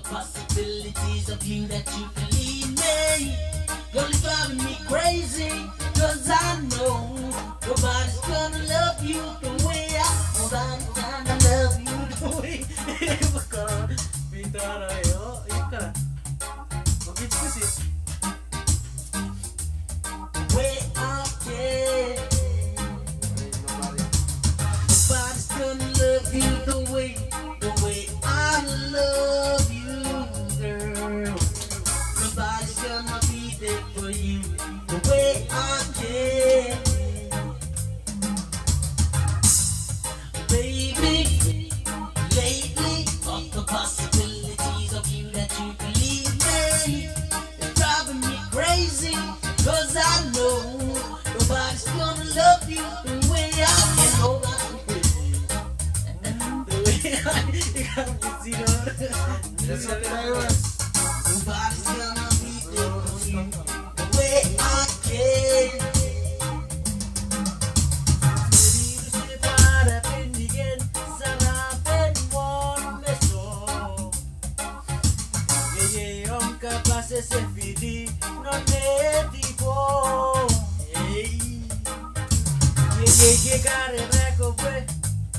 possibilities of you that you believe me. You're driving me crazy, cause I know nobody's gonna love you the way nobody's gonna love you the way. Bakal pintar ayo, ika. Begitu sih. The way I care. Nobody's gonna love you the way I love you, girl. Nobody's gonna be there for you the way I care. Baby, lately, all the possibilities of you that you believe me, it's driving me crazy, cause I know nobody's gonna love you the way I can. Nobody's gonna be there for you the way I can. Se fidi non è tipo che care reco que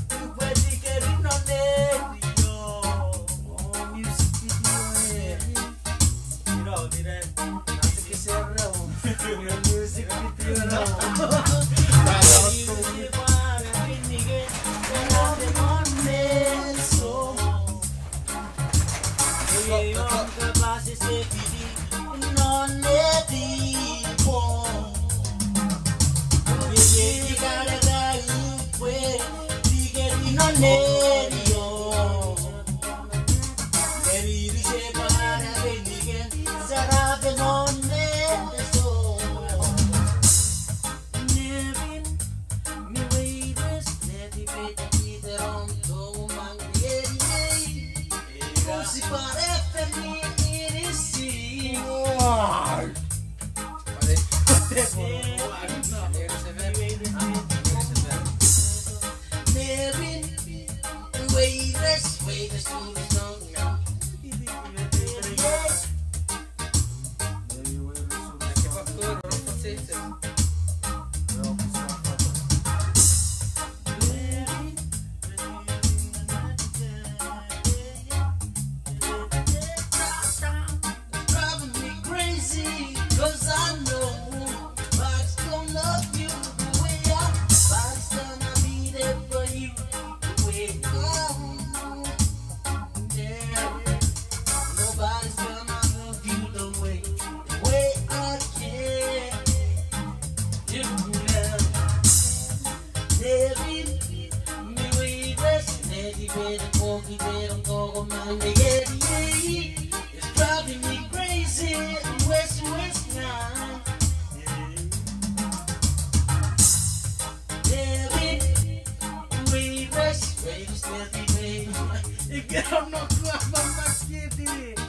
tu puoi dire non è io music video no dire anche che serve music video no non è tipo che care reco que non è io devi ricercare quindi che sarà che non è solo Nevin mi vedi sneti vedi te ronco mangieri non si pare per me sì Wait, to the song now. Driving me crazy, cause I know nobody's gonna love you the way nobody's gonna be there for you the way nobody's gonna love you the way I can. You know, David, mi waitress, Nettie, better pochi, better go, man, it's driving me crazy. West now. David, waitress, Nettie, baby. Ik heb nog wat van mijn kitty.